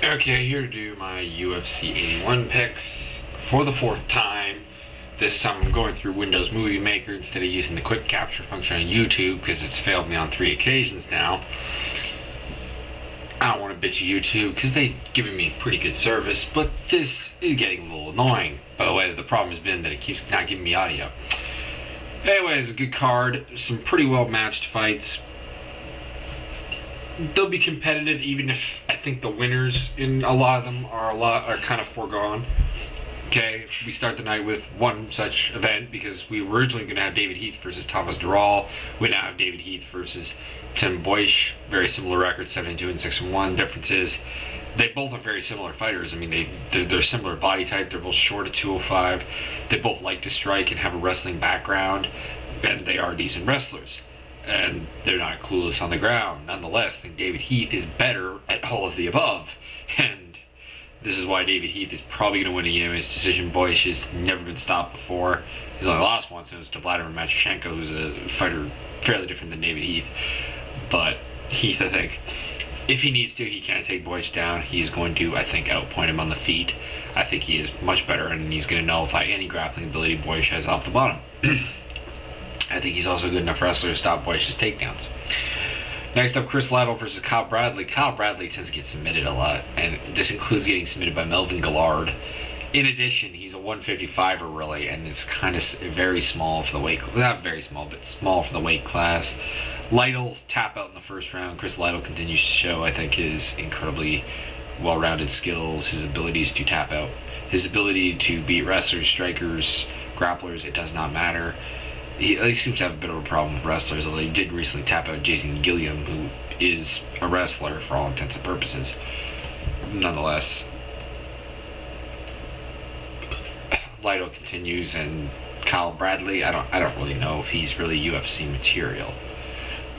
Okay, here to do my UFC 81 picks for the fourth time. This time I'm going through Windows Movie Maker instead of using the quick capture function on YouTube because it's failed me on 3 occasions now. I don't want to bitch at YouTube because they've given me pretty good service, but this is getting a little annoying. By the way, the problem has been that it keeps not giving me audio. Anyways, a good card, some pretty well matched fights. They'll be competitive, even if I think the winners in a lot of them are kind of foregone. Okay, we start the night with one such event because we were originally going to have David Heath versus Thomas Dural. We now have David Heath versus Tim Boyce. Very similar records, 7-2 and 6-1. Difference is they both are very similar fighters. I mean, they're similar body type. They're both short at 205. They both like to strike and have a wrestling background, and they are decent wrestlers. And they're not clueless on the ground. Nonetheless, I think David Heath is better at all of the above. And this is why David Heath is probably going to win a unanimous decision. Boyce has never been stopped before. He's only lost once, and it was to Vladimir Machchenko, who's a fighter fairly different than David Heath. But Heath, I think, if he needs to, he can take Boyce down. He's going to, I think, outpoint him on the feet. I think he is much better, and he's going to nullify any grappling ability Boyce has off the bottom. I think he's also a good enough wrestler to stop Boyce's takedowns. Next up, Chris Lytle versus Kyle Bradley. Kyle Bradley tends to get submitted a lot, and this includes getting submitted by Melvin Gillard. In addition, he's a 155er really, and it's kind of very small for the weight. Not very small, but small for the weight class. Lytle's tap out in the first round. Chris Lytle continues to show, I think, his incredibly well-rounded skills, his abilities to tap out, his ability to beat wrestlers, strikers, grapplers. It does not matter. He seems to have a bit of a problem with wrestlers, although he did recently tap out Jason Gilliam, who is a wrestler for all intents and purposes. Nonetheless, Lytle continues, and Kyle Bradley, I don't really know if he's really UFC material.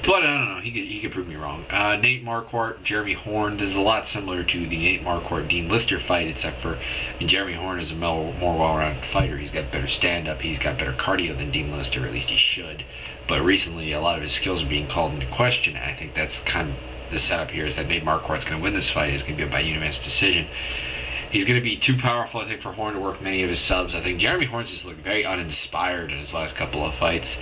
But I don't know, he could prove me wrong. Nate Marquardt, Jeremy Horn. This is a lot similar to the Nate Marquardt Dean Lister fight, except for Jeremy Horn is a more well-rounded fighter. He's got better stand-up, he's got better cardio than Dean Lister, or at least he should. But recently, a lot of his skills are being called into question, and I think that's kind of the setup here, is that Nate Marquardt's going to win this fight. It's going to be by unanimous decision. He's going to be too powerful, I think, for Horn to work many of his subs. I think Jeremy Horn's just looked very uninspired in his last couple of fights.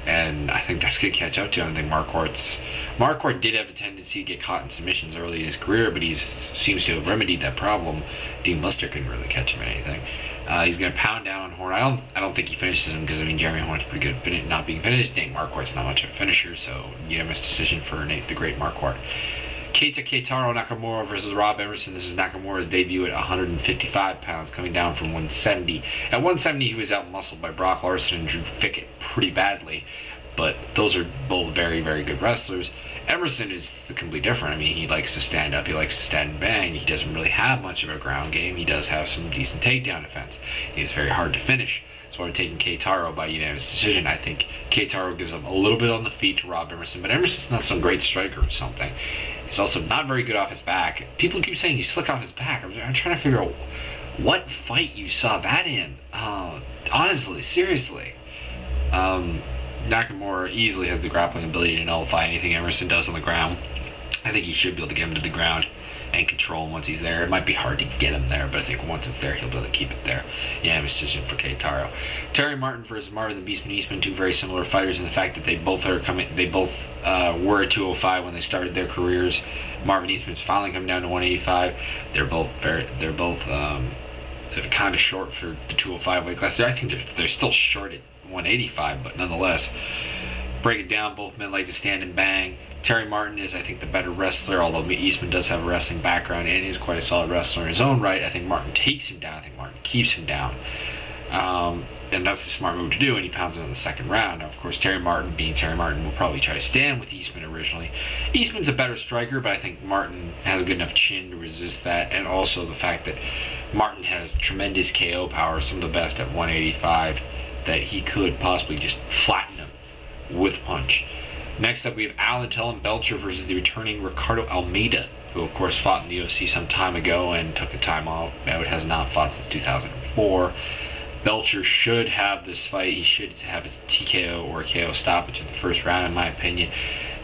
And I think that's going to catch up to him. I think Marquardt did have a tendency to get caught in submissions early in his career, but he seems to have remedied that problem. Dean Lister couldn't really catch him in anything. He's going to pound down on Horn. I don't think he finishes him because Jeremy Horn's pretty good at not being finished. Nate Marquardt's not much of a finisher, so unanimous decision for Nate the Great Marquardt. Keitaro Nakamura versus Rob Emerson. This is Nakamura's debut at 155 pounds, coming down from 170. At 170, he was out-muscled by Brock Larson and Drew Fickett pretty badly, but those are both very, very good wrestlers. Emerson is completely different. I mean, he likes to stand up, he likes to stand and bang. He doesn't really have much of a ground game. He does have some decent takedown defense. It's very hard to finish. So I'm taking Keitaro by unanimous decision. I think Keitaro gives up a little bit on the feet to Rob Emerson, but Emerson's not some great striker or something. He's also not very good off his back. People keep saying he's slick off his back. I'm trying to figure out what fight you saw that in. Honestly, seriously. Nakamura easily has the grappling ability to nullify anything Emerson does on the ground. I think he should be able to get him to the ground and control him once he's there. It might be hard to get him there, but I think once it's there, he'll be able to keep it there. Yeah, decision for Keitaro. Terry Martin versus Marvin the Beastman Eastman, two very similar fighters in the fact that they both were at 205 when they started their careers. Marvin Eastman's finally come down to 185. They're both kind of short for the 205 weight class. I think they're still short at 185, but nonetheless, break it down. Both men like to stand and bang. Terry Martin is, I think, the better wrestler, although Eastman does have a wrestling background and is quite a solid wrestler in his own right. I think Martin takes him down. I think Martin keeps him down. And that's the smart move to do, and he pounds him in the second round. Now, of course, Terry Martin, being Terry Martin, will probably try to stand with Eastman originally. Eastman's a better striker, but I think Martin has a good enough chin to resist that, and also the fact that Martin has tremendous KO power, some of the best at 185, that he could possibly just flatten him with punch. Next up, we have Alan Belcher versus the returning Ricardo Almeida, who, of course, fought in the UFC some time ago and took a time off. It has not fought since 2004. Belcher should have this fight. He should have a TKO or a KO stoppage in the first round, in my opinion,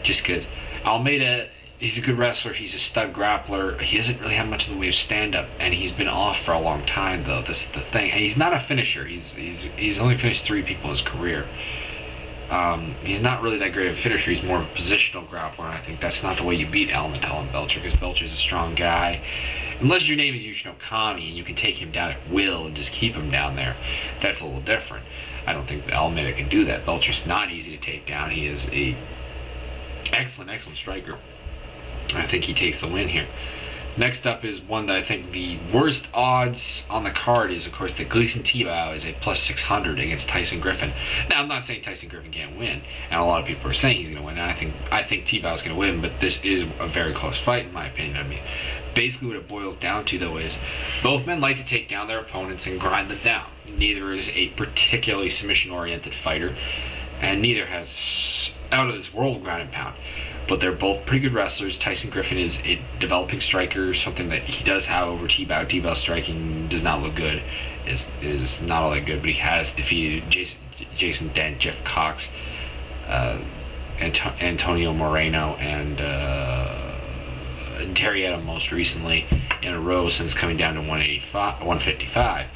just because Almeida He's a good wrestler. He's a stud grappler. He doesn't really have much in the way of stand-up, and he's been off for a long time, though. This is the thing. And he's not a finisher. He's only finished 3 people in his career. He's not really that great of a finisher. He's more of a positional grappler, and I think that's not the way you beat Alan Belcher, because Belcher's a strong guy. Unless your name is Yushin Okami, and you can take him down at will and just keep him down there. That's a little different. I don't think Almeida can do that. Belcher's not easy to take down. He is a excellent striker. I think he takes the win here. Next up is one that I think the worst odds on the card is, of course, that Gleison Tibau is a plus 600 against Tyson Griffin. Now, I'm not saying Tyson Griffin can't win, and a lot of people are saying he's going to win. And I think Tibau is going to win, but this is a very close fight, in my opinion. I mean, basically what it boils down to, though, is both men like to take down their opponents and grind them down. Neither is a particularly submission-oriented fighter, and neither has out-of-this-world ground and pound. But they're both pretty good wrestlers. Tyson Griffin is a developing striker, something that he does have over Tibau. Tibau's striking does not look good. Is not all that good, but he has defeated Jason Dent, Jeff Cox, Antonio Moreno, and Terrietta most recently in a row since coming down to 155.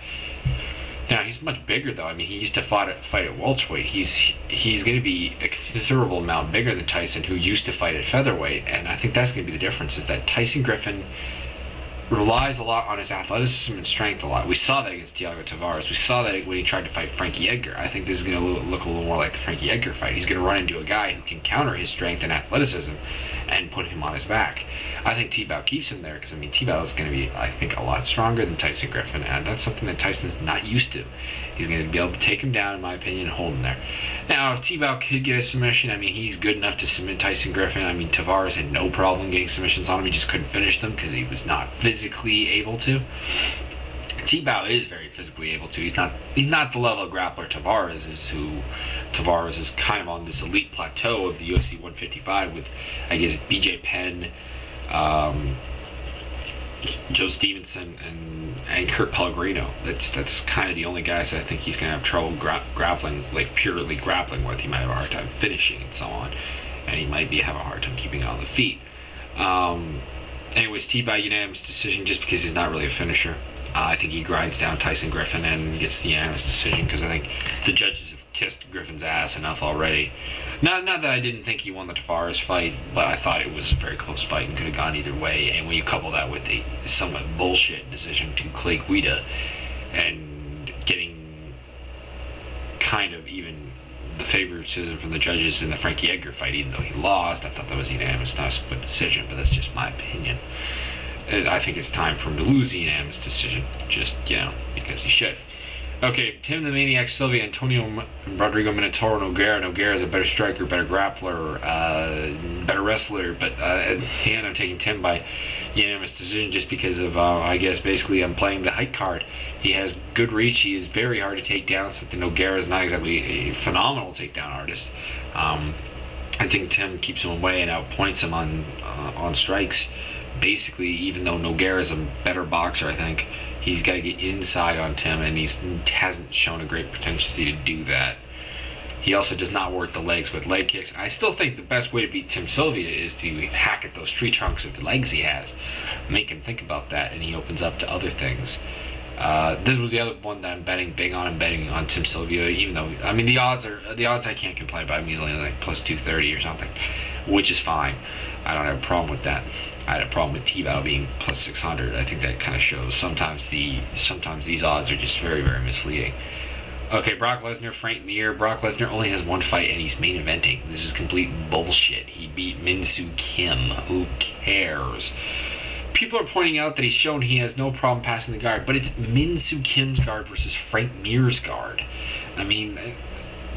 Now, he's much bigger, though. I mean, he used to fight at welterweight. He's going to be a considerable amount bigger than Tyson, who used to fight at featherweight, and I think that's going to be the difference, is that Tyson Griffin relies a lot on his athleticism and strength a lot. We saw that against Thiago Tavares. We saw that when he tried to fight Frankie Edgar. I think this is going to look a little more like the Frankie Edgar fight. He's going to run into a guy who can counter his strength and athleticism and put him on his back. I think Tibau keeps him there because, I mean, Tibau is going to be, I think, a lot stronger than Tyson Griffin, and that's something that Tyson's not used to. He's going to be able to take him down, in my opinion, and hold him there. Now, if Tibau could get a submission, I mean, he's good enough to submit Tyson Griffin. I mean, Tavares had no problem getting submissions on him. He just couldn't finish them because he was not physically able to. Tibau is very physically able to. He's not the level of grappler Tavares is, who Tavares is kind of on this elite plateau of the UFC 155 with, I guess, BJ Penn, Joe Stevenson, and Kurt Pellegrino. That's kind of the only guys that I think he's going to have trouble grappling, like purely grappling with. He might have a hard time finishing and so on, and he might have a hard time keeping it on the feet. Anyways, Tibau unanimous decision just because he's not really a finisher. I think he grinds down Tyson Griffin and gets the unanimous decision because I think the judges have kissed Griffin's ass enough already. Not that I didn't think he won the Tavares fight, but I thought it was a very close fight and could have gone either way. And when you couple that with a somewhat bullshit decision to Clay Guida and getting kind of even the favoritism from the judges in the Frankie Edgar fight, even though he lost, I thought that was unanimous, not a split decision, but that's just my opinion. I think it's time for him to lose the unanimous decision, just, because he should. Okay, Tim the Maniac, Sylvia, Antonio Rodrigo Minotauro, Nogueira. Nogueira is a better striker, better grappler, better wrestler, but at the end I'm taking Tim by unanimous decision just because of, I guess, basically I'm playing the height card. He has good reach. He is very hard to take down, something Nogueira is not exactly a phenomenal takedown artist. I think Tim keeps him away and outpoints him on strikes. Basically, even though Nogueira is a better boxer, I think he's got to get inside on Tim, and he hasn't shown a great propensity to do that. He also does not work the legs with leg kicks. I still think the best way to beat Tim Sylvia is to hack at those tree trunks of the legs he has. Make him think about that, and he opens up to other things. This was the other one that I'm betting big on. I'm betting on Tim Sylvia, even though, I mean, the odds I can't complain about. I'm usually like plus 230 or something, which is fine. I don't have a problem with that. I had a problem with Tibau being plus 600. I think that kind of shows sometimes these odds are just very, very misleading. Okay, Brock Lesnar, Frank Mir. Brock Lesnar only has one fight and he's main eventing. This is complete bullshit. He beat Min-Soo Kim. Who cares? People are pointing out that he's shown he has no problem passing the guard, but it's Min-Soo Kim's guard versus Frank Mir's guard. I mean,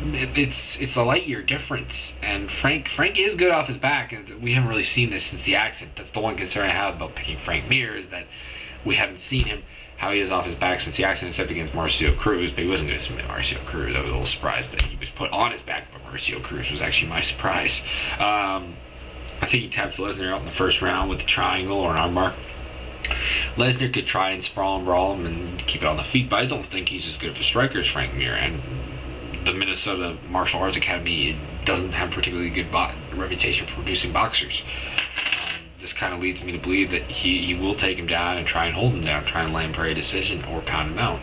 it's a light year difference, and Frank is good off his back, and we haven't really seen this since the accident. That's the one concern I have about picking Frank Mir, is that we haven't seen him how he is off his back since the accident, except against Mauricio Cruz, but he wasn't going to submit Mauricio Cruz. I was a little surprised that he was put on his back, but Mauricio Cruz was actually my surprise. I think he taps Lesnar out in the first round with a triangle or an armbar. Lesnar could try and sprawl and brawl him and keep it on the feet, but I don't think he's as good of a striker as Frank Mir, and the Minnesota Martial Arts Academy doesn't have a particularly good reputation for producing boxers. this kind of leads me to believe that he will take him down and try and hold him down, try and land for a decision or pound him out.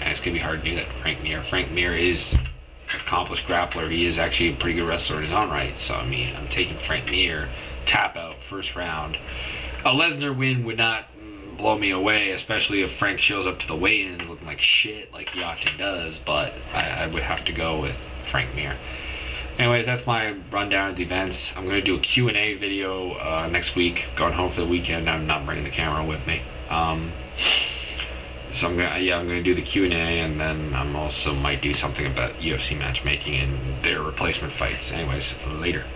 And it's going to be hard to do that for Frank Mir. Frank Mir is an accomplished grappler. He is actually a pretty good wrestler in his own right. So, I mean, I'm taking Frank Mir, tap out, first round. A Lesnar win would not blow me away, especially if Frank shows up to the weigh-ins looking like shit like he often does, but I would have to go with Frank Mir. Anyways, that's my rundown of the events. I'm going to do a Q&A video next week, going home for the weekend. I'm not bringing the camera with me. So I'm gonna do the Q&A, and then I'm also might do something about UFC matchmaking and their replacement fights. Anyways, later.